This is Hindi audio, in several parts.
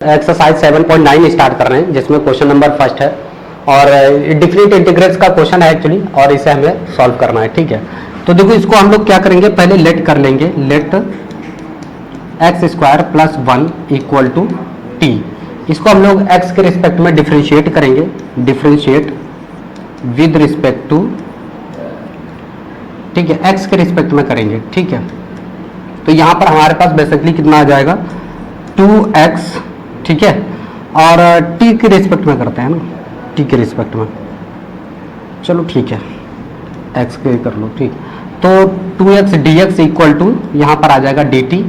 एक्सरसाइज 7.9 स्टार्ट कर रहे हैं जिसमें क्वेश्चन नंबर फर्स्ट है और डिफरेंट इंटीग्रल्स का क्वेश्चन है एक्चुअली और इसे हमें सॉल्व करना है। ठीक है, तो देखो इसको हम लोग क्या करेंगे, पहले लेट कर लेंगे, let x square plus 1 equal to t. इसको हम लोग एक्स के रिस्पेक्ट में डिफ्रेंशिएट करेंगे, डिफ्रेंशिएट विद रिस्पेक्ट टू, ठीक है, एक्स के रिस्पेक्ट में करेंगे। ठीक है, तो यहाँ पर हमारे पास बेसिकली कितना आ जाएगा 2x, ठीक है, और t के रिस्पेक्ट में करते हैं ना, t के रिस्पेक्ट में, चलो ठीक है, x के कर लो, ठीक। तो 2x dx इक्वल टू यहाँ पर आ जाएगा dt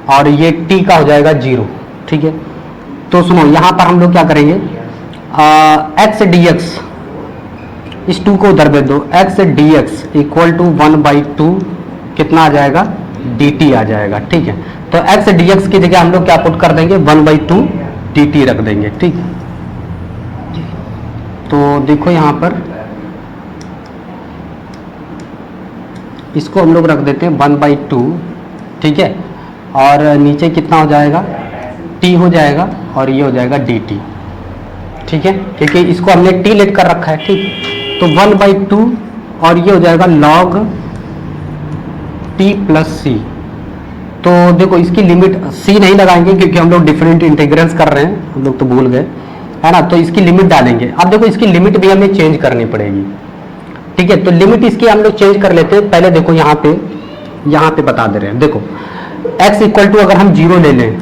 और ये t का हो जाएगा 0। ठीक है, तो सुनो यहाँ पर हम लोग क्या करेंगे, x dx, इस 2 को उधर भेज दो, x dx इक्वल टू 1/2 कितना आ जाएगा, dt आ जाएगा। ठीक है, तो x dx की जगह हम लोग क्या पुट कर देंगे, 1/2 dt रख देंगे। ठीक, तो देखो यहाँ पर इसको हम लोग रख देते हैं 1/2, ठीक है, और नीचे कितना हो जाएगा, t हो जाएगा और ये हो जाएगा dt। ठीक है, क्योंकि इसको हमने t लेट कर रखा है। ठीक, तो 1/2 और ये हो जाएगा log t प्लस c। तो देखो इसकी लिमिट c नहीं लगाएंगे क्योंकि हम लोग डिफरेंट इंटीग्रल्स कर रहे हैं, हम लोग तो भूल गए है ना, तो इसकी लिमिट डालेंगे। अब देखो इसकी लिमिट भी हमें चेंज करनी पड़ेगी। ठीक है, तो लिमिट इसकी हम लोग चेंज कर लेते हैं। पहले देखो यहाँ पे बता दे रहे हैं, देखो x इक्वल टू अगर हम 0 ले लें,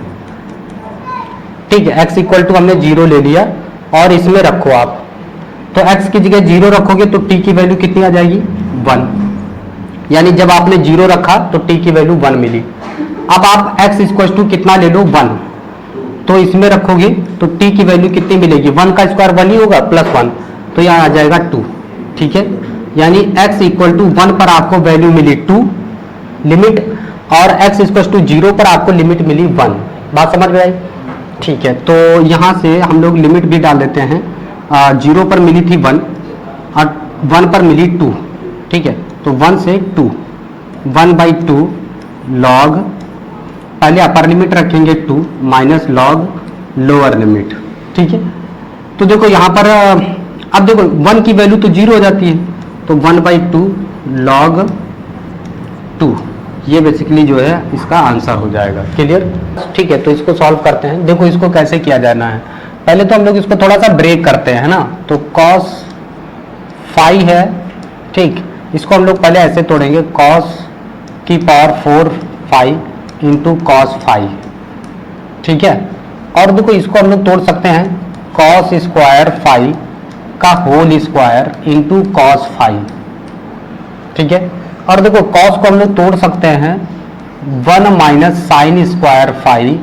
ठीक है, x इक्वल टू हमने 0 ले लिया और इसमें रखो आप, तो x की जगह 0 रखोगे तो t की वैल्यू कितनी आ जाएगी, 1, यानी जब आपने 0 रखा तो t की वैल्यू 1 मिली। अब आप x इक्वल टू कितना ले लो, 1, तो इसमें रखोगे तो t की वैल्यू कितनी मिलेगी, 1 का स्क्वायर 1 ही होगा प्लस 1, तो यहाँ आ जाएगा 2। ठीक है, यानी x इक्वल टू 1 पर आपको वैल्यू मिली 2 लिमिट और x इक्वल टू 0 पर आपको लिमिट मिली 1। बात समझ में आई? ठीक है, तो यहाँ से हम लोग लिमिट भी डाल देते हैं। 0 पर मिली थी 1 और 1 पर मिली 2। ठीक है, तो 1 से 2, 1/2 log, पहले अपर लिमिट रखेंगे 2 माइनस लॉग लोअर लिमिट। ठीक है, तो देखो यहाँ पर अब देखो 1 की वैल्यू तो 0 हो जाती है, तो 1/2 log 2, ये बेसिकली जो है इसका आंसर हो जाएगा। क्लियर? ठीक है, तो इसको सॉल्व करते हैं। देखो इसको कैसे किया जाना है, पहले तो हम लोग इसको थोड़ा सा ब्रेक करते हैं ना, तो cos फाई है, ठीक, इसको हम लोग पहले ऐसे तोड़ेंगे, cos की power 4 phi into cos phi. ठीक है, और देखो इसको हम लोग तोड़ सकते हैं, कॉस स्क्वायर फाई का whole square into cos phi. ठीक है, और देखो कॉस को हम लोग तोड़ सकते हैं 1 माइनस साइन स्क्वायर फाई,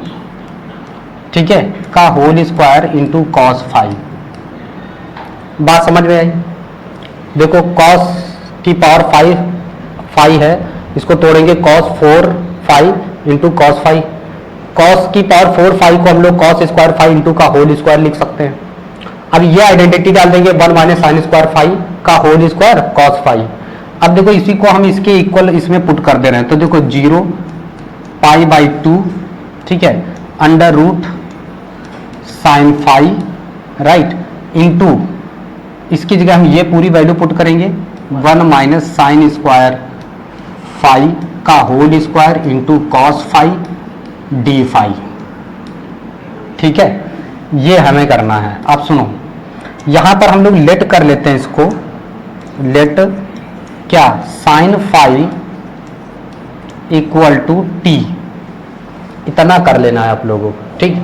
ठीक है, का whole square into cos phi. बात समझ में आई? देखो कॉस की पावर 5 है, इसको तोड़ेंगे cos 4 phi into cos phi, cos की पावर 4 फाई को हम लोग कॉस स्क्वायर फाई इंटू का होल स्क्वायर लिख सकते हैं। अब ये आइडेंटिटी डाल देंगे 1 माइनस साइन स्क्वायर फाई का होल स्क्वायर कॉस फाई। अब देखो इसी को हम इसके इक्वल इसमें पुट कर दे रहे हैं, तो देखो 0 π/2, ठीक है, under root sine phi, right, into इसकी जगह हम ये पूरी वैल्यू पुट करेंगे 1 माइनस साइन स्क्वायर फाई का whole square into cos phi d phi. ठीक है, ये हमें करना है। अब सुनो, यहां पर हम लोग लेट कर लेते हैं इसको, लेट क्या, sine phi equal to t, इतना कर लेना है आप लोगों को। ठीक,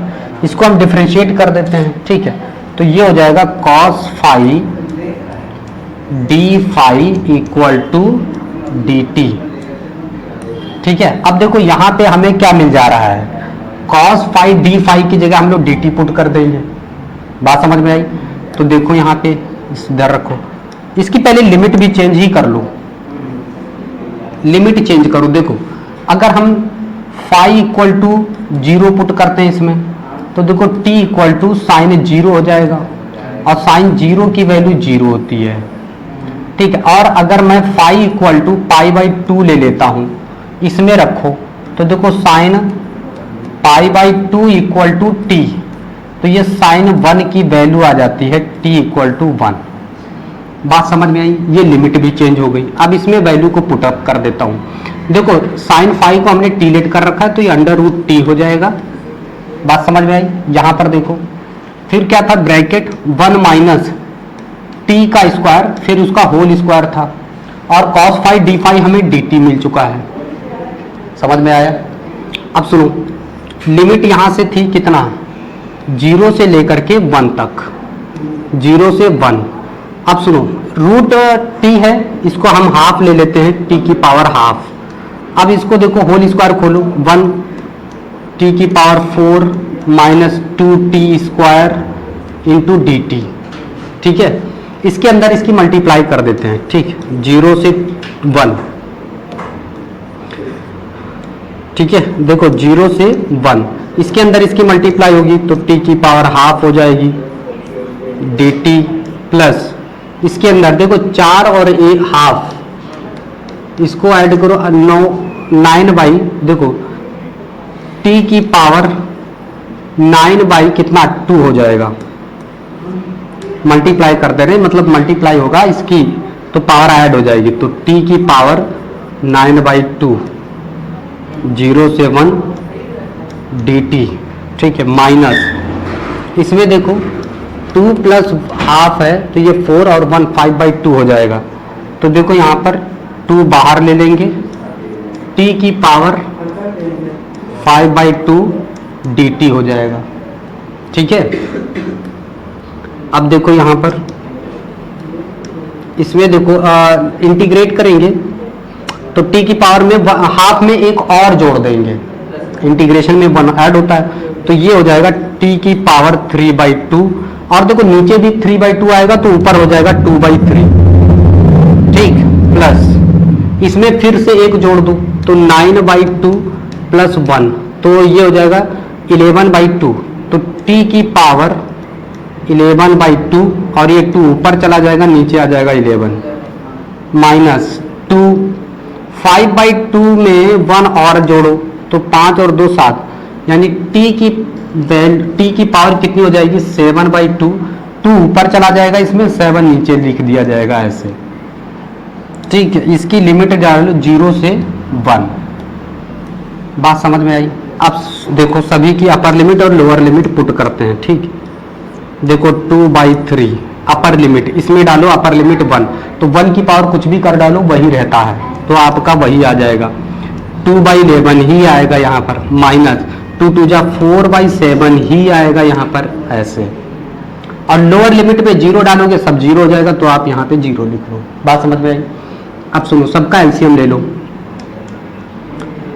इसको हम डिफरेंशिएट कर देते हैं। ठीक है, तो ये हो जाएगा cos phi d phi equal to d t. ठीक है, अब देखो यहाँ पे हमें क्या मिल जा रहा है, cos फाई डी फाई की जगह हम लोग dt पुट कर देंगे। बात समझ में आई? तो देखो यहाँ पे इधर रखो, इसकी पहले लिमिट भी चेंज ही कर लो, लिमिट चेंज करो। देखो अगर हम फाई इक्वल टू 0 पुट करते हैं इसमें, तो देखो t इक्वल टू साइन 0 हो जाएगा और साइन 0 की वैल्यू 0 होती है। ठीक है, और अगर मैं फाई इक्वल टू π/2 ले लेता हूं, इसमें रखो, तो देखो साइन π/2 इक्वल टू टी, तो ये साइन 1 की वैल्यू आ जाती है t इक्वल टू 1। बात समझ में आई? ये लिमिट भी चेंज हो गई। अब इसमें वैल्यू को पुटअप कर देता हूं। देखो साइन फाई को हमने टी लेट कर रखा है, तो ये अंडर रूट टी हो जाएगा। बात समझ में आई? यहां पर देखो फिर क्या था, ब्रैकेट 1 माइनस टी का स्क्वायर, फिर उसका होल स्क्वायर था, और कॉस फाई डी फाई हमें डी टी मिल चुका है। समझ में आया? अब सुनो, लिमिट यहां से थी कितना, 0 से लेकर के 1 तक, 0 से 1। अब सुनो, रूट टी है, इसको हम हाफ ले लेते हैं, टी की पावर हाफ। अब इसको देखो होल स्क्वायर खोलो, 1 टी की power 4 minus 2 T square into D t. ठीक है, इसके अंदर इसकी मल्टीप्लाई कर देते हैं। ठीक, 0 से 1। ठीक है, देखो 0 से 1, इसके अंदर इसकी मल्टीप्लाई होगी तो टी की पावर हाफ हो जाएगी डी टी, प्लस इसके अंदर देखो 4 और 1 हाफ, इसको ऐड करो 9 बाई, देखो टी की पावर 9 बाई कितना 2 हो जाएगा। मल्टीप्लाई कर दे रहे, मतलब मल्टीप्लाई होगा इसकी तो पावर ऐड हो जाएगी, तो टी की पावर 9 बाई 2, 0 से 1 डी टी। ठीक है, माइनस इसमें देखो 2 प्लस हाफ है तो ये 4 और 1 5/2 हो जाएगा। तो देखो यहाँ पर 2 बाहर ले लेंगे, टी की पावर 5/2 डी टी हो जाएगा। ठीक है, अब देखो यहाँ पर इसमें देखो इंटीग्रेट करेंगे तो टी की पावर में हाफ में एक और जोड़ देंगे, इंटीग्रेशन में 1 ऐड होता है, तो ये हो जाएगा टी की पावर 3/2, और देखो नीचे भी 3/2 आएगा तो ऊपर हो जाएगा 2/3। ठीक, प्लस इसमें फिर से एक जोड़ दो तो 9/2 प्लस 1, तो ये हो जाएगा 11/2, तो टी की पावर 11/2, और ये 2 ऊपर चला जाएगा, नीचे आ जाएगा 11, माइनस 2 5/2 में 1 और जोड़ो तो 5 और 2 7, यानी टी की पावर कितनी हो जाएगी 7/2, 2 ऊपर चला जाएगा, इसमें 7 नीचे लिख दिया जाएगा ऐसे। ठीक है, इसकी लिमिट डालो 0 से 1। बात समझ में आई? अब देखो सभी की अपर लिमिट और लोअर लिमिट पुट करते हैं। ठीक, देखो 2/3 अपर लिमिट, इसमें डालो अपर लिमिट 1, तो 1 की पावर कुछ भी कर डालो वही रहता है, तो आपका वही आ जाएगा 2/11 ही आएगा यहाँ पर, माइनस 2 2 जा 4/7 ही आएगा यहाँ पर ऐसे। और लोअर लिमिट पे 0 डालोगे सब 0 हो जाएगा, तो आप यहाँ पे 0 लिख लो। बात समझ में आई? अब सुनो, सबका एलसीएम ले लो।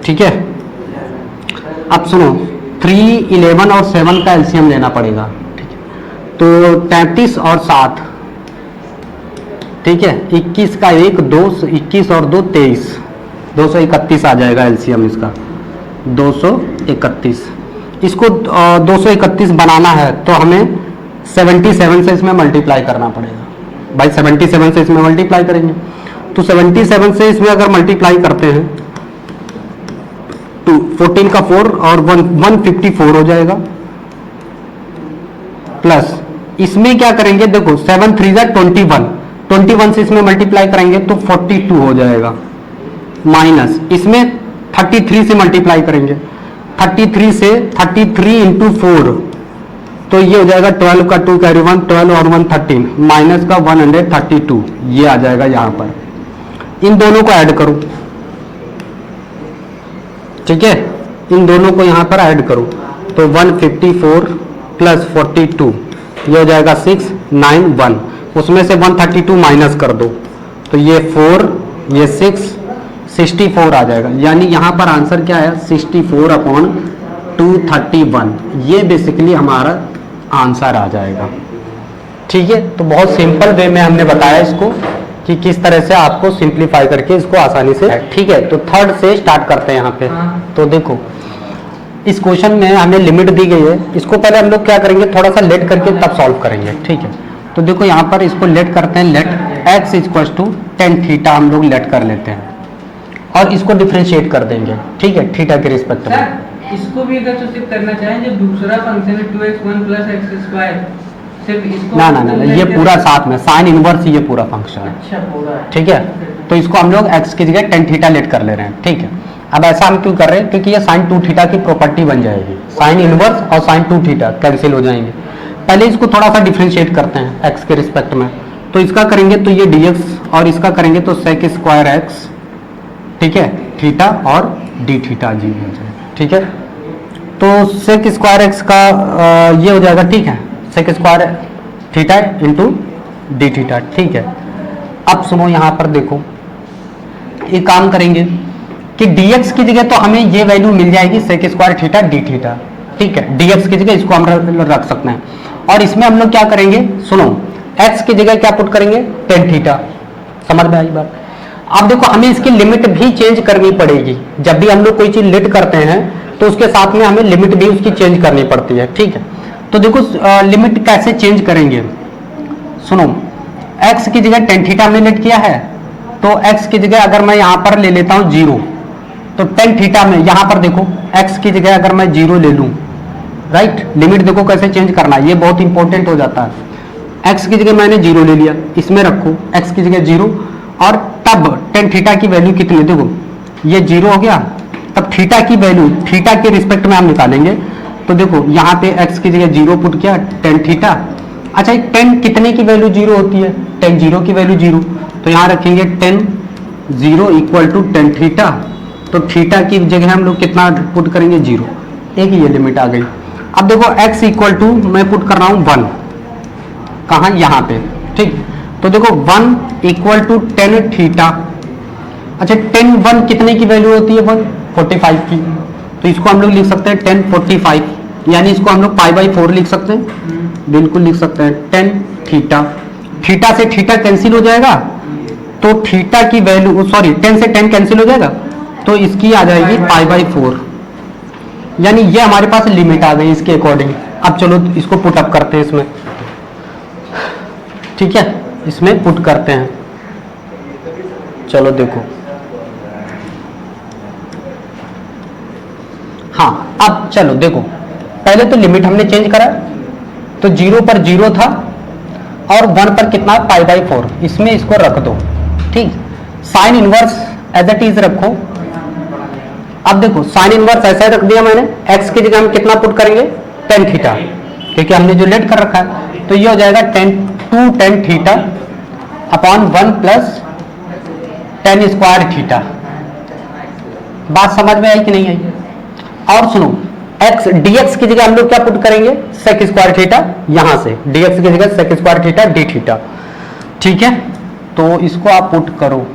ठीक है, अब सुनो 3, 11 और 7 का एलसीएम लेना पड़ेगा। ठीक है, तो 33 और 7, ठीक है, 21 का 1 2, 21 और 2 23, 231 आ जाएगा एलसीएम इसका, 231। इसको 231 बनाना है तो हमें 77 से इसमें मल्टीप्लाई करना पड़ेगा। भाई 77 से इसमें मल्टीप्लाई करेंगे, तो 77 से इसमें अगर मल्टीप्लाई करते हैं तो 14 का 4 और 154 हो जाएगा, प्लस इसमें क्या करेंगे, देखो 7 3 जा 21 से इसमें मल्टीप्लाई करेंगे तो 42 हो जाएगा, माइनस इसमें 33 से मल्टीप्लाई करेंगे, 33 से 33 इंटू 4, तो ये हो जाएगा 12 का 2 कैरी 1, 12 और 1 13, माइनस का 132, ये आ जाएगा यहाँ पर। इन दोनों को ऐड करो। ठीक है, इन दोनों को यहाँ पर ऐड करो तो 154 प्लस 42, ये हो जाएगा 691, उसमें से 132 माइनस कर दो तो ये 4, ये 6, 64 आ जाएगा। यानी यहाँ पर आंसर क्या है 64/231, ये बेसिकली हमारा आंसर आ जाएगा। ठीक है, तो बहुत सिंपल वे में हमने बताया इसको कि किस तरह से आपको सिंप्लीफाई करके इसको आसानी से। ठीक है, तो थर्ड से स्टार्ट करते हैं यहाँ पे। तो देखो इस क्वेश्चन में हमें लिमिट दी गई है, इसको पहले हम लोग क्या करेंगे, थोड़ा सा लेट करके तब सॉल्व करेंगे। ठीक है, तो देखो यहाँ पर इसको लेट करते हैं, लेट x = tan थीटा हम लोग लेट कर लेते हैं और इसको डिफ्रेंशिएट कर देंगे। ठीक है, थीटा के रिस्पेक्ट में इसको भी अगर तो सिर्फ करना चाहें, जो दूसरा फंक्शन है 2x1 प्लस एक्स स्क्वायर, सिर्फ इसको ना ना ना ना, ये पूरा साथ में साइन इनवर्स ये पूरा फंक्शन है। अच्छा पूरा, ठीक है, तो इसको हम लोग x की जगह टेन थीटा लेट कर ले रहे हैं। ठीक है, अब ऐसा हम क्यों कर रहे हैं, क्योंकि ये साइन 2 थीटा की प्रॉपर्टी बन जाएगी, साइन इनवर्स और साइन 2 थीटा कैंसिल हो जाएंगे। पहले इसको थोड़ा सा डिफ्रेंशिएट करते हैं x के रिस्पेक्ट में, तो इसका करेंगे तो ये dx और इसका करेंगे तो सेक स्क्वायर x, ठीक है, थीटा और डी थीटा जी हो जाएगा। ठीक है, तो सेक स्क्वायर x का ये हो जाएगा। ठीक है, sec square theta into d theta. ठीक है, अब सुनो यहाँ पर देखो, एक काम करेंगे कि dx की जगह तो हमें ये वैल्यू मिल जाएगी sec square theta d theta. ठीक है, dx की जगह इसको हम रख सकते हैं, और इसमें हम लोग क्या करेंगे, सुनो, x की जगह क्या पुट करेंगे, टेन थीटा। समझ में आई बात? अब देखो हमें इसकी लिमिट भी चेंज करनी पड़ेगी, जब भी हम लोग कोई चीज लेट करते हैं तो उसके साथ में हमें लिमिट भी उसकी चेंज करनी पड़ती है। ठीक है, तो देखो लिमिट कैसे चेंज करेंगे, सुनो, x की जगह टेन थीटा हमने लेट किया है, तो x की जगह अगर मैं यहां पर ले लेता हूं 0, तो टेन थीटा में यहां पर देखो x की जगह अगर मैं 0 ले लूं, राइट, लिमिट देखो कैसे चेंज करना है, ये बहुत इंपॉर्टेंट हो जाता है। x की जगह मैंने 0 ले लिया, इसमें रखो x की जगह 0, और तब टेन थीटा की वैल्यू कितनी, देखो ये 0 हो गया, तब थीटा की वैल्यू थीटा के रिस्पेक्ट में हम निकालेंगे, तो देखो यहाँ पे x की जगह 0 पुट किया, टेन थीटा। अच्छा, टेन कितने की वैल्यू 0 होती है, टेन 0 की वैल्यू 0, तो यहाँ रखेंगे tan 0 equal to tan theta, तो थीटा की जगह हम लोग कितना पुट करेंगे, 0, एक ये लिमिट आ गई। अब देखो x इक्वल टू मैं पुट कर रहा हूँ 1, कहाँ, यहाँ पे। ठीक, तो देखो 1 इक्वल टू टेन थीटा। अच्छा, टेन 1 कितने की वैल्यू होती है, 1 45 की, तो इसको हम लोग लिख सकते हैं 10 45, यानी इसको हम लोग पाई बाई 4 लिख सकते हैं, बिल्कुल लिख सकते हैं 10 थीटा। थीटा से थीटा कैंसिल हो जाएगा, तो थीटा की वैल्यू, सॉरी 10 से 10 कैंसिल हो जाएगा, तो इसकी आ जाएगी पाई बाई 4, यानी ये हमारे पास लिमिट आ गई इसके अकॉर्डिंग। अब चलो इसको पुट अप करते हैं इसमें। ठीक है, इसमें पुट करते हैं, चलो देखो, हाँ, अब चलो देखो, पहले तो लिमिट हमने चेंज करा, तो 0 पर 0 था और 1 पर कितना, पाई बाई 4, इसमें इसको रख दो। ठीक, sine inverse as it is रखो। अब देखो साइन इनवर्स ऐसा ही रख दिया मैंने, x की जगह हम कितना पुट करेंगे, टेन थीटा, क्योंकि हमने जो लेट कर रखा है, तो ये हो जाएगा tan theta upon 1 plus ten square theta. बात समझ में आई कि नहीं आई? और सुनो, x dx की जगह हम लोग क्या पुट करेंगे, सेक स्क्वायर थीटा, यहां से dx की जगह sec square theta d theta. ठीक है, तो इसको आप पुट करो,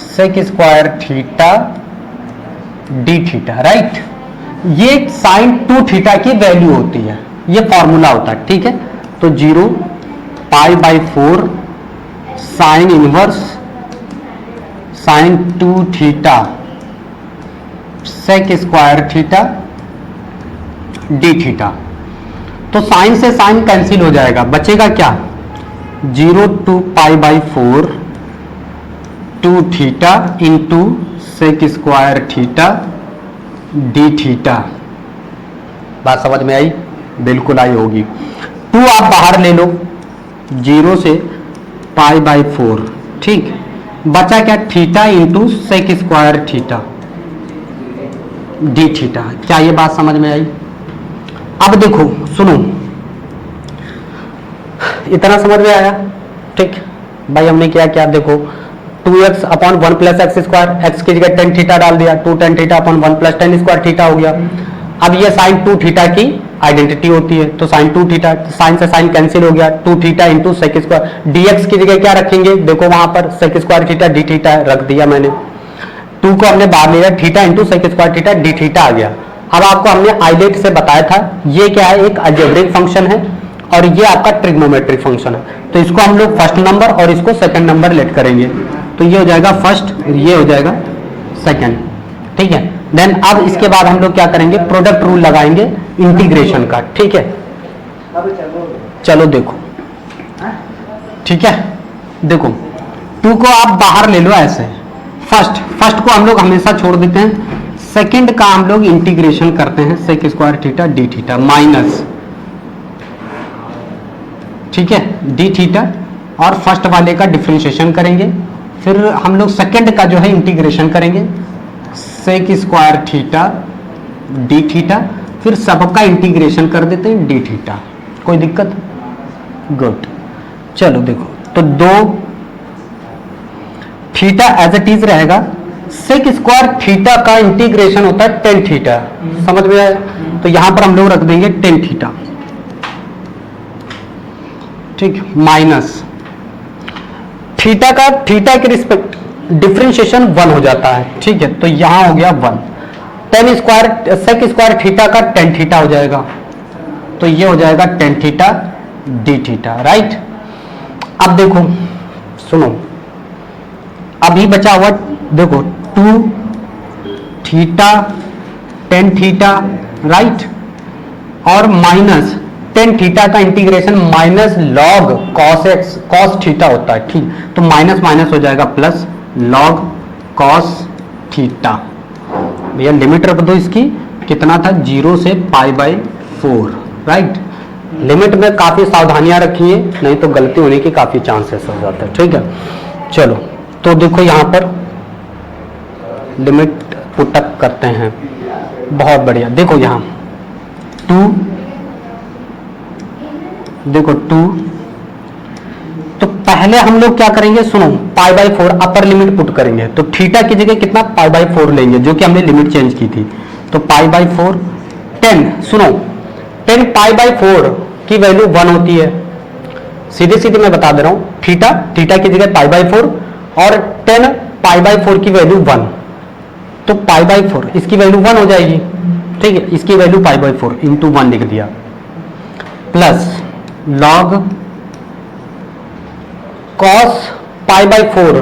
sec square theta d theta, right, ये साइन 2 थीटा की वैल्यू होती है, ये फॉर्मूला होता है। ठीक है, तो 0 pi by 4 sine inverse sine 2 theta sec square theta d theta. तो साइन से साइन कैंसिल हो जाएगा, बचेगा क्या, 0 to pi by 4 2 theta into sec square theta d theta. बात समझ में आई? बिल्कुल आई होगी। 2 आप बाहर ले लो, 0 से पाई बाई 4, ठीक, बचा क्या, theta into sec square theta d theta. क्या ये बात समझ में आई? अब देखो सुनो, इतना समझ में आया? ठीक भाई, हमने क्या क्या देखो, 2x upon 1 plus x square, x की जगह टेन थीटा डाल दिया, 2 tan theta upon 1 plus ten square theta हो गया। अब ये साइन 2 थीटा की आइडेंटिटी होती है, तो साइन 2 थीटा, साइन से साइन कैंसिल हो गया, 2 theta into sec square. dx की जगह क्या रखेंगे, देखो वहां पर sec square theta d theta रख दिया मैंने, 2 को हमने बाहर लिया, theta into sec square theta d theta आ गया। अब आपको हमने आइलेट से बताया था, ये क्या है, एक अलजेब्रिक फंक्शन है और ये आपका ट्रिग्नोमेट्रिक फंक्शन है। तो इसको हम लोग फर्स्ट नंबर और इसको सेकंड नंबर लेट करेंगे, तो ये हो जाएगा फर्स्ट, ये हो जाएगा सेकंड, ठीक है। देन अब इसके बाद हम लोग क्या करेंगे, प्रोडक्ट रूल लगाएंगे इंटीग्रेशन का, ठीक है। चलो देखो, ठीक है, देखो 2 को आप बाहर ले लो ऐसे, फर्स्ट को हम लोग हमेशा छोड़ देते हैं, सेकंड का हम लोग इंटीग्रेशन करते हैं, sec square theta d theta minus, ठीक है, डी थीटा, और फर्स्ट वाले का डिफरेंशिएशन करेंगे, फिर हम लोग सेकंड का जो है इंटीग्रेशन करेंगे, sec square theta d theta, फिर सबका इंटीग्रेशन कर देते हैं डी थीटा। कोई दिक्कत? गुड। चलो देखो, तो दो थीटा एज इट इज रहेगा, सेक स्क्वायर थीटा का इंटीग्रेशन होता है टेन थीटा, समझ में आया? तो यहां पर हम लोग रख देंगे टेन थीटा, ठीक, माइनस थीटा का, थीटा के रिस्पेक्ट डिफरेंशिएशन 1 हो जाता है, ठीक है, तो यहां हो गया 1, tan square sec square theta का टेन थीटा हो जाएगा, तो ये हो जाएगा tan theta d theta, right. अब देखो सुनो, अभी बचा हुआ देखो 2 थीटा टेन थीटा, राइट, और माइनस टेन थीटा का integration minus log cos x cos theta होता है, ठीक, तो माइनस माइनस हो जाएगा प्लस लॉग कॉस थीटा। भैया लिमिट रख दो इसकी, कितना था, 0 से π/4, राइट। लिमिट में काफी सावधानियां रखिए, नहीं तो गलती होने की काफी चांसेस हो जाता है, ठीक है। चलो तो देखो यहां पर लिमिट पुटअप करते हैं, बहुत बढ़िया। देखो यहां 2, देखो 2, तो पहले हम लोग क्या करेंगे, सुनो, π/4 अपर लिमिट पुट करेंगे, तो थीटा की जगह कितना π/4 लेंगे, जो कि हमने लिमिट चेंज की थी, तो π/4 10, सुनो 10 π/4 की वैल्यू 1 होती है, सीधे सीधे मैं बता दे रहा हूं, थीटा की जगह π/4 और 10 π/4 की वैल्यू 1, तो π/4 इसकी वैल्यू 1 हो जाएगी, ठीक है, इसकी वैल्यू π/4 इंटू 1 लिख दिया, प्लस लॉग cos π/4,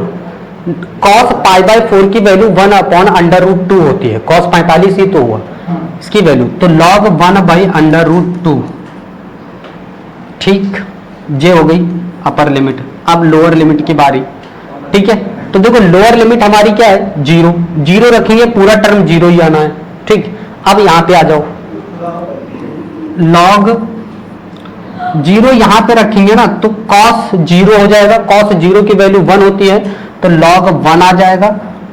cos π/4 की वैल्यू 1/√2 होती है, cos 45 ही तो हुआ इसकी वैल्यू, तो log 1/√2, ठीक, ये हो गई अपर लिमिट। अब लोअर लिमिट की बारी, ठीक है, तो देखो लोअर लिमिट हमारी क्या है, 0, 0 रखेंगे, पूरा टर्म 0 ही आना है, ठीक। अब यहां पे आ जाओ, log 0 यहां पे रखेंगे ना, तो cos 0 हो जाएगा, cos 0 की वैल्यू 1 होती है, तो log 1 आ जाएगा,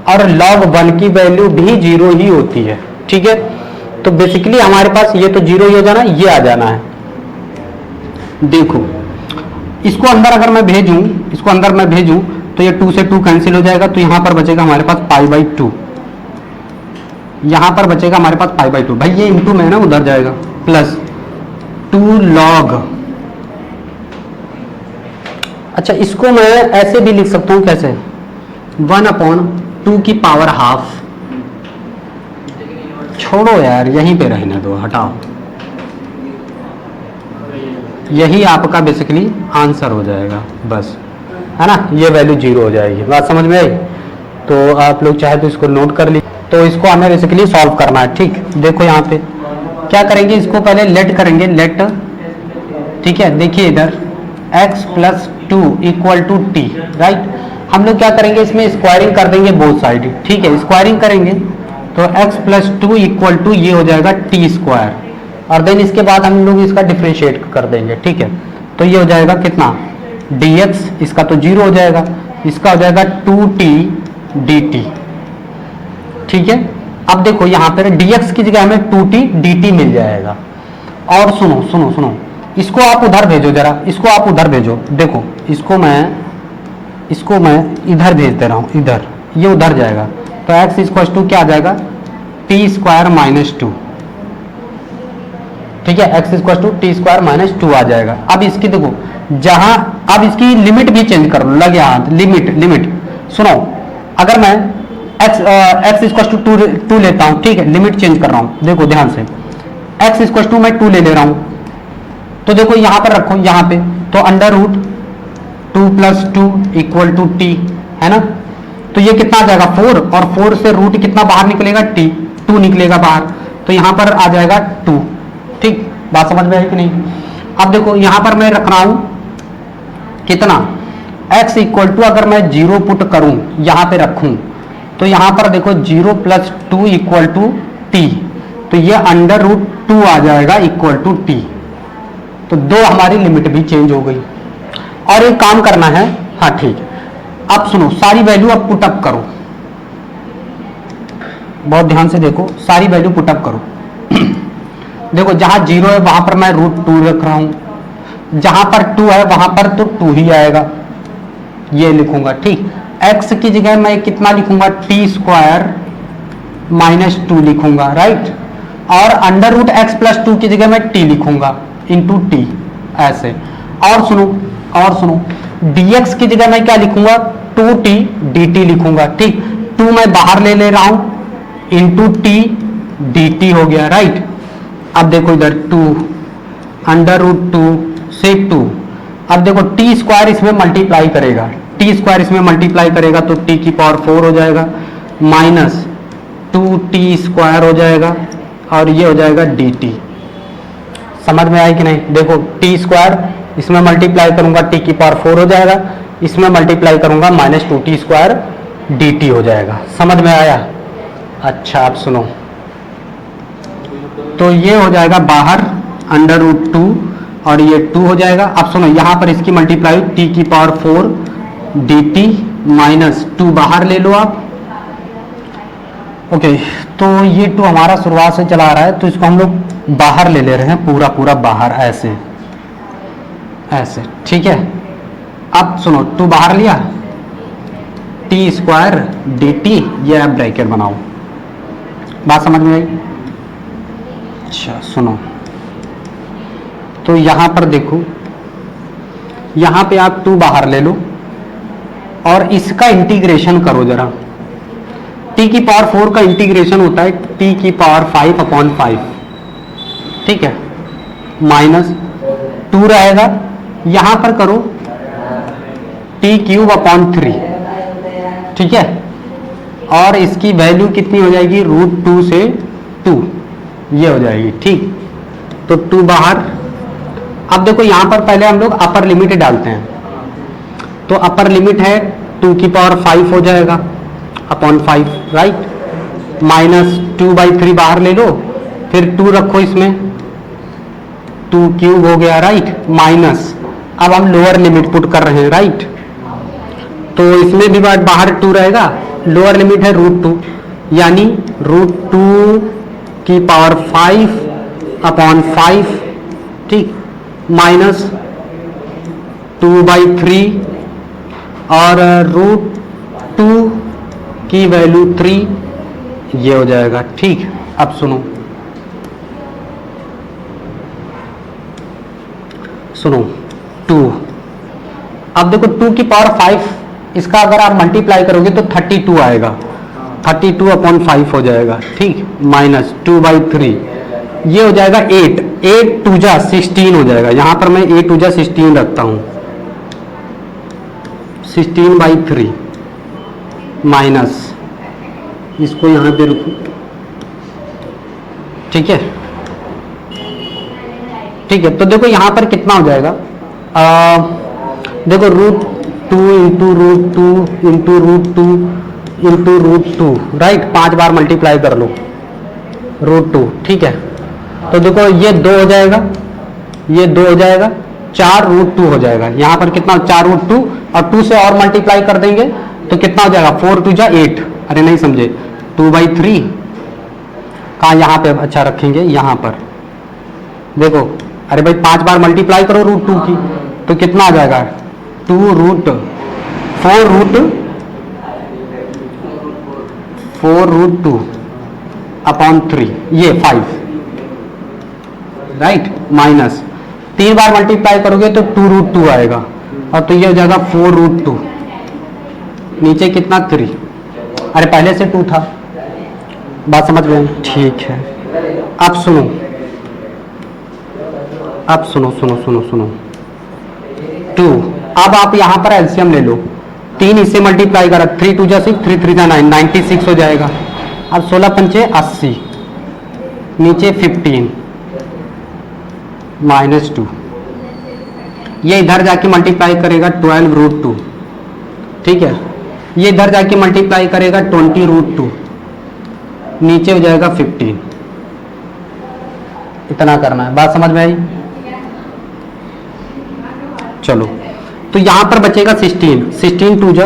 और log 1 की वैल्यू भी 0 ही होती है, ठीक है। तो बेसिकली हमारे पास ये तो 0 ही हो जाना, ये आ जाना है। देखो इसको अंदर अगर मैं भेजूं, इसको अंदर मैं भेजूं, तो ये 2 से 2 कैंसिल हो जाएगा, तो यहां पर बचेगा हमारे पास π/2, यहां पर बचेगा हमारे पास π/2, भाई ये इंटू में ना उधर जाएगा, प्लस 2 log, अच्छा इसको मैं ऐसे भी लिख सकता हूं, कैसे, 1/2 की पावर हाफ, छोड़ो यार यहीं पे रहने दो, हटाओ, यही आपका बेसिकली आंसर हो जाएगा, बस, है ना, ये वैल्यू 0 हो जाएगी। बात समझ में आई? तो आप लोग चाहे तो इसको नोट कर लीजिए, तो इसको हमें बेसिकली सॉल्व करना है, ठीक। देखो यहाँ पे क्या करेंगे, इसको पहले लेट करेंगे, लेट, ठीक है, देखिए इधर x + 2 = t, राइट। हम लोग क्या करेंगे, इसमें स्क्वायरिंग कर देंगे बोथ साइड, ठीक है, स्क्वायरिंग करेंगे तो x + 2 = ये हो जाएगा t², और देन इसके बाद हम लोग इसका डिफरेंशिएट कर देंगे, ठीक है, तो ये हो जाएगा कितना, dx, इसका तो 0 हो जाएगा, इसका हो जाएगा 2t dt, ठीक है। अब देखो यहाँ पर dx की जगह हमें 2t dt मिल जाएगा, और सुनो सुनो सुनो, इसको आप उधर भेजो, जरा इसको आप उधर भेजो, देखो इसको मैं इधर भेज दे रहा हूँ, इधर, ये उधर जाएगा, तो x = क्या आ जाएगा, t² - 2, ठीक है, x = t² - 2 आ जाएगा। अब इसकी देखो, जहां अब इसकी लिमिट भी चेंज कर लो, लगे हाथ, लिमिट सुनो, अगर मैं x = 2 लेता हूं, ठीक है, लिमिट चेंज कर रहा हूं, देखो ध्यान से, x = मैं 2 ले रहा हूं, तो देखो यहां पर रखो, यहां पे तो √2 + 2 = t, है ना, तो ये कितना आ जाएगा 4, और 4 से रूट कितना बाहर निकलेगा, t, 2 निकलेगा बाहर, तो यहां पर आ जाएगा 2, ठीक। बात समझ में आई कि नहीं? अब देखो यहां पर मैं रख रहा हूं कितना, x = अगर मैं 0 पुट करूं, यहां पे रखूं, तो यहां पर देखो 0 प्लस 2 इक्वल टू टी, तो ये अंडर रूट 2 आ जाएगा इक्वल टू टी। तो दो हमारी लिमिट भी चेंज हो गई। और एक काम करना है, हाँ ठीक है, अब सुनो सारी वैल्यू अब पुटअप करो, बहुत ध्यान से देखो, सारी वैल्यू पुटअप करो। देखो जहां 0 है वहां पर मैं रूट 2 रख रहा हूं, जहां पर 2 है वहां पर तो 2 ही आएगा, ये लिखूंगा ठीक। x की जगह मैं कितना लिखूंगा, टी स्क्वायर माइनस 2 लिखूंगा, राइट। और अंडर रूट एक्स प्लस 2 की जगह मैं t लिखूंगा इंटू टी, ऐसे। और सुनो dx की जगह मैं क्या लिखूंगा, 2t dt लिखूंगा, ठीक। 2 मैं बाहर ले रहा हूं, इंटू टी dt हो गया, राइट। अब देखो इधर 2 अंडर रूट 2 से 2, अब देखो टी स्क्वायर इसमें मल्टीप्लाई करेगा, टी स्क्वायर इसमें मल्टीप्लाई करेगा तो टी की पावर 4 हो जाएगा, माइनस 2t स्क्वायर हो जाएगा, और ये हो जाएगा dt। समझ में आई कि नहीं? देखो टी स्क्वायर इसमें मल्टीप्लाई करूंगा टी की पावर 4 हो जाएगा, इसमें मल्टीप्लाई करूंगा माइनस 2t स्क्वायर dt हो जाएगा। समझ में आया? अच्छा अब सुनो, तो ये हो जाएगा बाहर अंडर रूट 2 और ये 2 हो जाएगा। अब सुनो यहां पर इसकी मल्टीप्लाई t की पावर 4 dt माइनस 2 बाहर ले लो आप, ओके। तो ये 2 हमारा शुरुआत से चला आ रहा है, तो इसको हम लोग बाहर ले रहे हैं, पूरा बाहर, ऐसे ऐसे, ठीक है। अब सुनो 2 बाहर लिया, टी स्क्वायर डी टी, ये आप ब्रैकेट बनाओ, बात समझ में आई? अच्छा सुनो, तो यहां पर देखो, यहां पे आप 2 बाहर ले लो और इसका इंटीग्रेशन करो जरा। t की पावर 4 का इंटीग्रेशन होता है t की पावर 5/5, ठीक है, माइनस 2 रहेगा, यहां पर करो t³/3, ठीक है। और इसकी वैल्यू कितनी हो जाएगी, रूट 2 से 2, ये हो जाएगी, ठीक। तो 2 बाहर। अब देखो यहां पर पहले हम लोग अपर लिमिट डालते हैं, तो अपर लिमिट है 2 की पावर 5 हो जाएगा अपॉन 5, राइट। माइनस 2/3 बाहर ले लो, फिर 2 रखो इसमें, 2³ हो गया, राइट। माइनस, अब हम लोअर लिमिट पुट कर रहे हैं, राइट। तो इसमें भी बाहर 2 रहेगा, लोअर लिमिट है रूट 2, यानी रूट 2 की पावर 5/5, ठीक, माइनस 2/3 और रूट 2 की वैल्यू 3, ये हो जाएगा, ठीक। अब सुनो 2, अब देखो 2 की पावर 5, इसका अगर आप मल्टीप्लाई करोगे तो 32 आएगा, 32/5 हो जाएगा, ठीक, माइनस 2/3, ये हो जाएगा 8, 8 2 16 हो जाएगा। यहां पर मैं 8 2 16 रखता हूं, 16/3 माइनस, इसको यहां पे रखो, ठीक है, ठीक है। तो देखो यहां पर कितना हो जाएगा, देखो root 2 into root 2 into root 2 into root 2, right, 5 बार मल्टीप्लाई कर लो, रूट 2, ठीक है। तो देखो ये 2 हो जाएगा, ये 2 हो जाएगा, 4 रूट 2 हो जाएगा। यहां पर कितना, 4 रूट 2 और 2 से और मल्टीप्लाई कर देंगे तो कितना हो जाएगा, 4 2 8, अरे नहीं समझे, 2/3 कहाँ, यहाँ पे अच्छा रखेंगे, यहाँ पर देखो, अरे भाई 5 बार मल्टीप्लाई करो रूट 2 की, तो कितना आ जाएगा, 4 रूट 2/3, ये 5, राइट, माइनस 3 बार मल्टीप्लाई करोगे तो 2 रूट 2 आएगा, और तो ये हो जाएगा 4 रूट 2, नीचे कितना 3, अरे पहले से 2 था, बात समझ में? ठीक है। अब सुनो, अब सुनो 2, अब आप यहां पर एलसीएम ले लो, 3 इससे मल्टीप्लाई करा, 3 2 6, 3 3 9, 96 हो जाएगा। अब 16 पंचे 80, नीचे 15 माइनस 2, ये इधर जाके मल्टीप्लाई करेगा 12 रूट 2, ठीक है, ये इधर जाके मल्टीप्लाई करेगा 20√2, नीचे हो जाएगा 15। इतना करना है, बात समझ में आई? चलो, तो यहां पर बचेगा 16 2 जा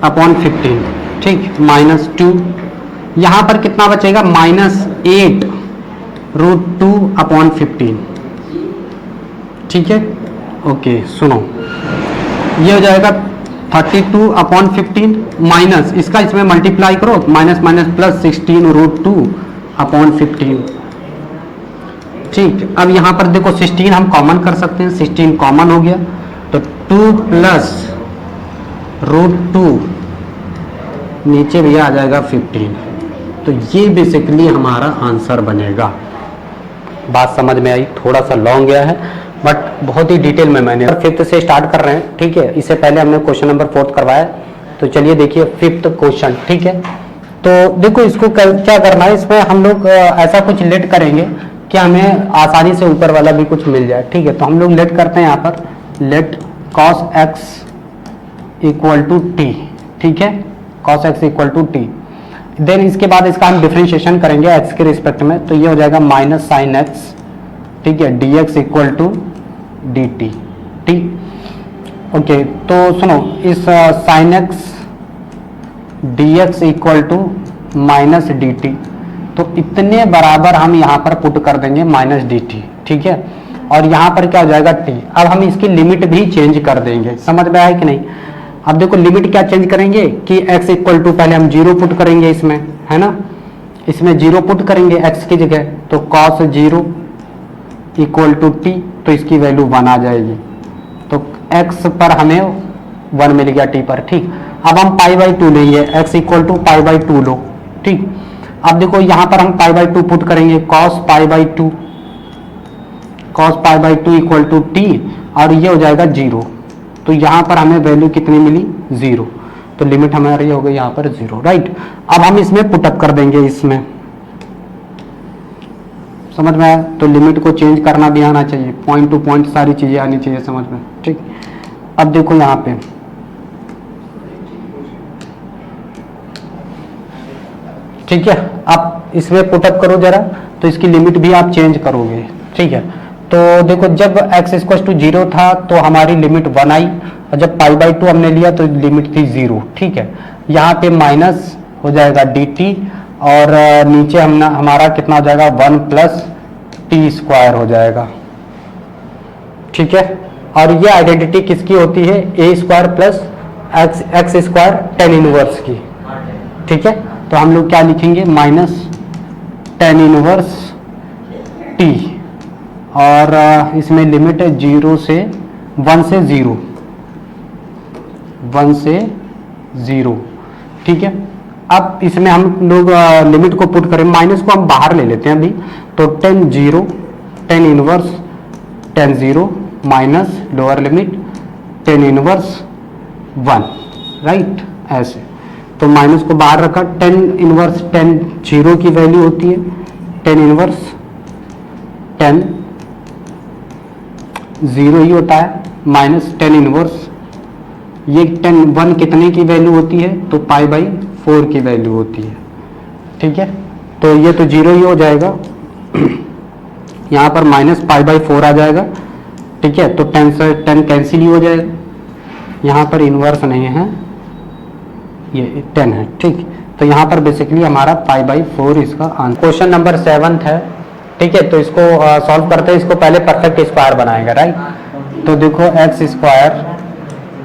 अपॉन 15, ठीक, -2। यहां पर कितना बचेगा? -8√2 अपॉन 15, ठीक है। ओके, सुनो, ये हो जाएगा 32 अपॉन 15 माइनस इसका इसमें मल्टीप्लाई करो, माइनस माइनस प्लस 16√2 अपॉन 15, ठीक। अब यहाँ पर देखो 16 हम कॉमन कर सकते हैं, 16 कॉमन हो गया तो 2 प्लस √2 नीचे भैया आ जाएगा 15। तो ये बेसिकली हमारा आंसर बनेगा। बात समझ में आई? थोड़ा सा लॉन्ग गया है बट बहुत ही डिटेल में मैंने 5th से स्टार्ट कर रहे हैं, ठीक है। इससे पहले हमने क्वेश्चन नंबर 4 करवाया, तो चलिए देखिए 5th क्वेश्चन, ठीक है। तो देखो इसको क्या करना है, इसमें हम लोग ऐसा कुछ लेट करेंगे कि हमें आसानी से ऊपर वाला भी कुछ मिल जाए, ठीक है। तो हम लोग लेट करते हैं यहाँ पर, let cos x equal to t, ठीक है, cos x equal to t. Then इसके बाद इसका हम डिफरेंशिएशन करेंगे x के रिस्पेक्ट में, तो ये हो जाएगा माइनस साइन x, ठीक है, dx इक्वल टू dt, ठीक। ओके, तो सुनो, इस sine x dx equal to minus dt, तो इतने बराबर हम यहाँ पर पुट कर देंगे माइनस dt, ठीक है। और यहाँ पर क्या हो जाएगा t। अब हम इसकी लिमिट भी चेंज कर देंगे, समझ में आया कि नहीं? अब देखो लिमिट क्या चेंज करेंगे कि x इक्वल टू पहले हम 0 पुट करेंगे इसमें, है ना, इसमें 0 पुट करेंगे x की जगह, तो cos 0 इक्वल टू टी, तो इसकी वैल्यू 1 आ जाएगी, तो x पर हमें 1 मिल गया t पर, ठीक। अब हम π/2 लेंगे, x इक्वल टू π/2 लो, ठीक। अब देखो यहाँ पर हम π/2 पुट करेंगे, cos π/2 इक्वल टू टी, और ये हो जाएगा 0, तो यहाँ पर हमें वैल्यू कितनी मिली? 0, तो लिमिट हमारी हो गई यहाँ पर 0, राइट। अब हम इसमें पुटअप कर देंगे, इसमें समझ में आया? तो लिमिट को चेंज करना भी आना चाहिए, पॉइंट टू पॉइंट सारी चीजें आनी चाहिए समझ में, ठीक। अब देखो यहाँ पे ठीक है, आप इसमें पुटअप करो जरा, तो इसकी लिमिट भी आप चेंज करोगे, ठीक है। तो देखो जब x इक्वल टू 0 था तो हमारी लिमिट 1 आई, और जब π/2 हमने लिया तो लिमिट थी 0, ठीक है। यहाँ पे माइनस हो जाएगा dt, और नीचे हमारा कितना हो जाएगा? 1 प्लस टी स्क्वायर हो जाएगा, ठीक है। और ये आइडेंटिटी किसकी होती है? a square plus x square tan inverse की, ठीक है। तो हम लोग क्या लिखेंगे? माइनस टेन इनवर्स टी, और इसमें लिमिट है 0 से 1 से 0, 1 से 0, ठीक है। अब इसमें हम लोग लिमिट को पुट करें, माइनस को हम बाहर ले लेते हैं अभी, तो tan inverse 10 0 minus lower limit 10 inverse 1, right, ऐसे। तो माइनस को बाहर रखा, 10 इनवर्स 10 0 की वैल्यू होती है, 10 इनवर्स 10 0 ही होता है, माइनस 10 इनवर्स ये 10 1 कितने की वैल्यू होती है? तो π/4 की वैल्यू होती है, ठीक है। तो ये तो 0 ही हो जाएगा, यहाँ पर माइनस π/4 आ जाएगा, ठीक है। तो 10 से 10 कैंसिल ही हो जाएगा, यहाँ पर इनवर्स नहीं है, ये 10 है, ठीक। तो यहाँ पर बेसिकली हमारा π/4 इसका आंसर। क्वेश्चन नंबर 7 है, ठीक है। तो इसको सॉल्व करते हैं, इसको पहले परफेक्ट स्क्वायर बनाएंगे, राइट। तो देखो x square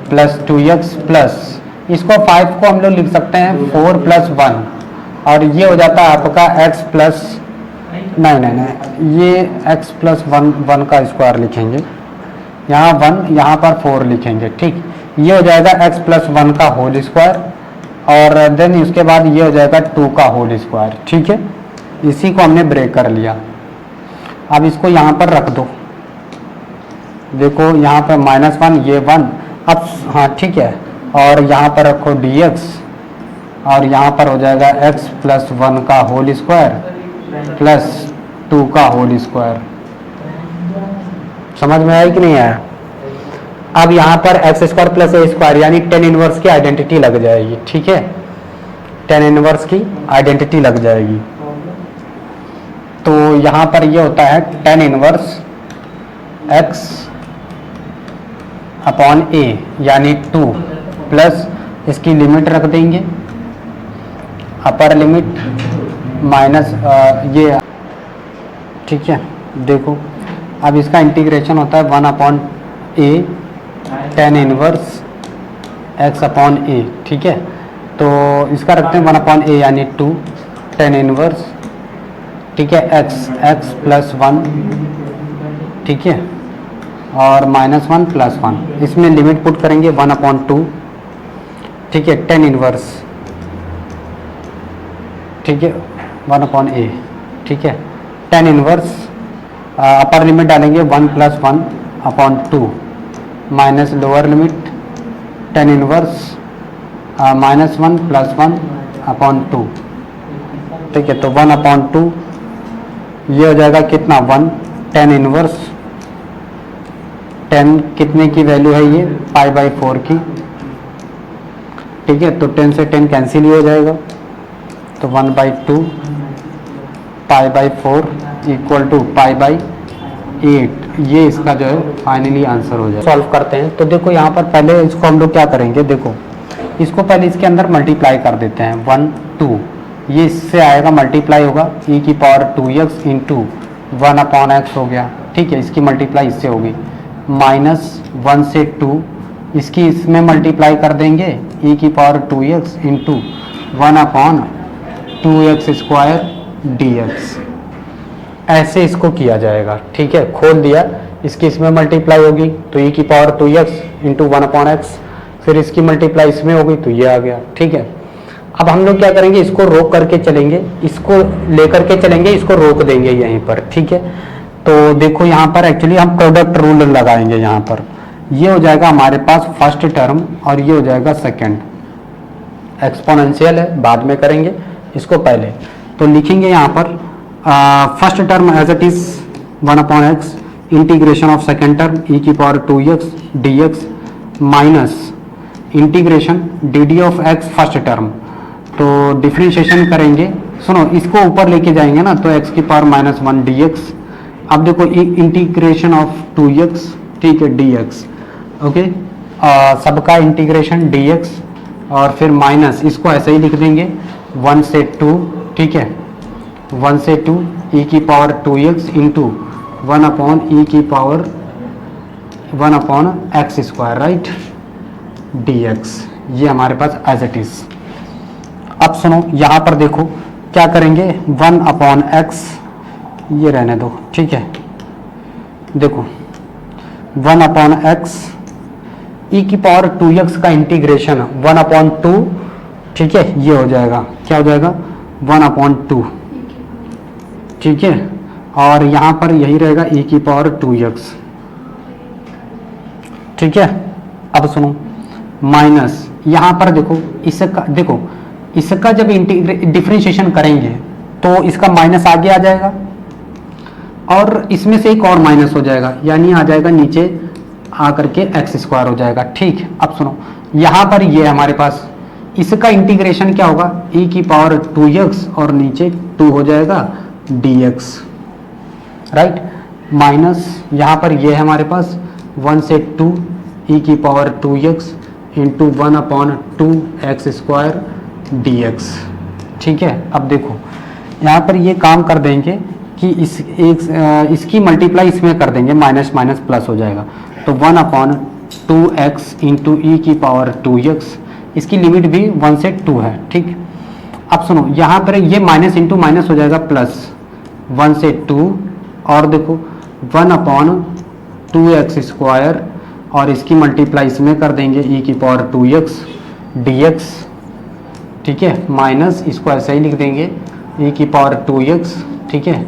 plus 2x plus, इसको 5 को हम लोग लिख सकते हैं 4 + 1, और ये हो जाता है आपका x प्लस नहीं, ये x प्लस 1 का स्क्वायर लिखेंगे, यहाँ 1 यहाँ पर 4 लिखेंगे, ठीक। ये हो जाएगा x प्लस 1 का होल स्क्वायर, और देन इसके बाद ये हो जाएगा 2 का होल स्क्वायर, ठीक है। इसी को हमने ब्रेक कर लिया। अब इसको यहाँ पर रख दो, देखो यहाँ पर -1 ये 1, अब हाँ ठीक है, और यहाँ पर रखो dx, और यहाँ पर हो जाएगा x प्लस 1 का होल स्क्वायर प्लस 2 का होल स्क्वायर। समझ में आया कि नहीं आया? अब यहाँ पर एक्स स्क्वायर प्लस ए स्क्वायर यानी टेन इनवर्स की आइडेंटिटी लग जाएगी, ठीक है, टेन इनवर्स की आइडेंटिटी लग जाएगी। तो यहाँ पर ये होता है टेन इनवर्स एक्स अपॉन ए यानी 2 प्लस इसकी लिमिट रख देंगे, अपर लिमिट माइनस ये, ठीक है। देखो अब इसका इंटीग्रेशन होता है 1 अपॉन ए टेन इनवर्स एक्स अपॉन ए, ठीक है। तो इसका रखते हैं 1 अपॉन ए यानी 2 टेन इनवर्स, ठीक है, एक्स प्लस 1, ठीक है, और -1 प्लस 1, इसमें लिमिट पुट करेंगे 1 अपॉन 2, ठीक है, टेन इनवर्स, ठीक है, 1 अपॉन ए, ठीक है, टेन इनवर्स, अपर लिमिट डालेंगे 1 plus 1 upon 2 minus lower limit tan inverse -1 plus 1 upon 2, ठीक है। तो 1 अपॉन 2 ये हो जाएगा कितना 1, टेन इनवर्स, 10 कितने की वैल्यू है ये π/4 की, ठीक है। तो 10 से 10 कैंसिल ही हो जाएगा, तो 1/2 π/4 इक्वल टू π/8, ये इसका जो है फाइनली आंसर हो जाएगा। सॉल्व करते हैं। तो देखो यहाँ पर पहले इसको हम लोग क्या करेंगे, देखो इसको पहले इसके अंदर मल्टीप्लाई कर देते हैं 1 2, ये इससे आएगा मल्टीप्लाई होगा e की power 2x into 1 upon x हो गया, ठीक है, इसकी मल्टीप्लाई इससे होगी, -1 से 2 इसकी इसमें मल्टीप्लाई कर देंगे e की power 2x into 1 upon 2x square dx, ऐसे इसको किया जाएगा, ठीक है। खोल दिया, इसकी इसमें मल्टीप्लाई होगी तो e की power 2x into 1 upon x, फिर इसकी मल्टीप्लाई इसमें होगी तो ये आ गया, ठीक है। अब हम लोग क्या करेंगे, इसको रोक करके चलेंगे, इसको लेकर के चलेंगे, इसको रोक देंगे यहीं पर, ठीक है। तो देखो यहाँ पर एक्चुअली हम प्रोडक्ट रूल लगाएंगे, यहाँ पर ये हो जाएगा हमारे पास फर्स्ट टर्म और ये हो जाएगा सेकंड, एक्सपोनेंशियल है बाद में करेंगे इसको पहले। तो लिखेंगे यहाँ पर first term as it is 1 upon x integration of second term e की power 2x dx minus integration dd of x first term. तो डिफ्रेंशिएशन करेंगे, सुनो इसको ऊपर लेके जाएंगे ना, तो x की पावर -1 dx। अब देखो इंटीग्रेशन ऑफ 2x, ठीक है, dx, ओके, सबका इंटीग्रेशन dx और फिर माइनस इसको ऐसे ही लिख देंगे 1 से 2, ठीक है, 1 से 2 e की power 2x into 1 upon e की power 1 upon x square, right, dx, ये हमारे पास एज इट इज। अब सुनो यहाँ पर देखो क्या करेंगे, 1 अपॉन एक्स, ये रहने दो, ठीक है, देखो 1 अपॉन एक्स e की पावर 2x का इंटीग्रेशन 1 अपॉन 2, ठीक है, ये हो जाएगा, क्या हो जाएगा 1 अपॉन 2, ठीक है, और यहाँ पर यही रहेगा e की पावर 2x, ठीक है। अब सुनो माइनस यहाँ पर देखो इसका जब डिफरेंशिएशन करेंगे तो इसका माइनस आगे आ जाएगा और इसमें से एक और माइनस हो जाएगा, यानी आ जाएगा नीचे आकर के एक्स स्क्वायर हो जाएगा, ठीक। अब सुनो यहाँ पर ये हमारे पास इसका इंटीग्रेशन क्या होगा, e की पावर 2x और नीचे 2 हो जाएगा dx, राइट, माइनस यहाँ पर ये है हमारे पास 1 से 2 e की power 2x into 1 upon 2x square dx, ठीक है। अब देखो यहाँ पर ये काम कर देंगे कि इसकी मल्टीप्लाई इसमें कर देंगे, माइनस माइनस प्लस हो जाएगा, तो 1 अपॉन 2x इंटू ई की पावर 2x, इसकी लिमिट भी 1 से 2 है, ठीक। अब सुनो यहाँ पर ये माइनस इंटू माइनस हो जाएगा प्लस 1 से 2, और देखो 1 अपॉन 2x स्क्वायर और इसकी मल्टीप्लाई इसमें कर देंगे e की पावर 2x dx, ठीक है, माइनस इसको ऐसे ही लिख देंगे e की पावर 2x, ठीक है,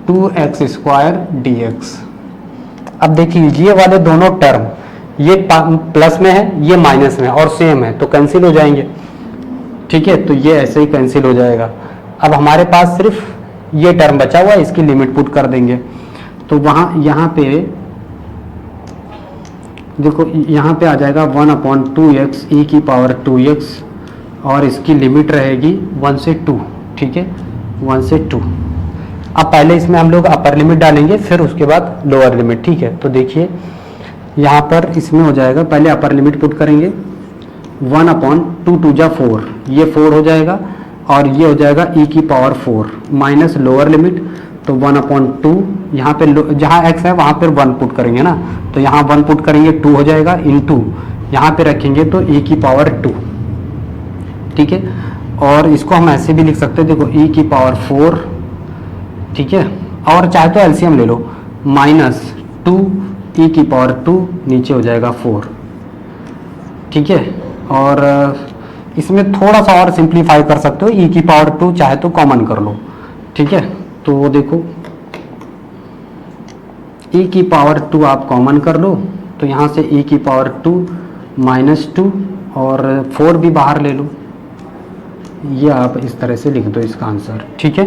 2x स्क्वायर dx। अब देखिए ये वाले दोनों टर्म ये प्लस में है, ये माइनस में और सेम है, तो कैंसिल हो जाएंगे, ठीक है, तो ये ऐसे ही कैंसिल हो जाएगा। अब हमारे पास सिर्फ ये टर्म बचा हुआ है, इसकी लिमिट पुट कर देंगे, तो वहाँ यहाँ पे देखो यहाँ पे आ जाएगा 1/2x e की पावर 2x और इसकी लिमिट रहेगी 1 से 2, ठीक है, 1 से 2। अब पहले इसमें हम लोग अपर लिमिट डालेंगे, फिर उसके बाद लोअर लिमिट, ठीक है। तो देखिए यहाँ पर इसमें हो जाएगा, पहले अपर लिमिट पुट करेंगे, 1/2 2 जा 4, ये 4 हो जाएगा और ये हो जाएगा e की पावर 4 माइनस लोअर लिमिट, तो 1/2 यहाँ पे जहाँ x है वहाँ पर 1 पुट करेंगे ना, तो यहाँ 1 पुट करेंगे 2 हो जाएगा, इनटू यहाँ पे रखेंगे तो e की पावर 2, ठीक है। और इसको हम ऐसे भी लिख सकते हैं, देखो e की पावर 4, ठीक है, और चाहे तो एलसीएम ले लो, माइनस 2 e की पावर 2 नीचे हो जाएगा 4, ठीक है। और इसमें थोड़ा सा और सिंप्लीफाई कर सकते हो, e की पावर 2 चाहे तो कॉमन कर लो, ठीक है। तो देखो e की पावर 2 आप कॉमन कर लो, तो यहाँ से e की पावर 2 माइनस 2 और 4 भी बाहर ले लो, ये आप इस तरह से लिख दो इसका आंसर, ठीक है।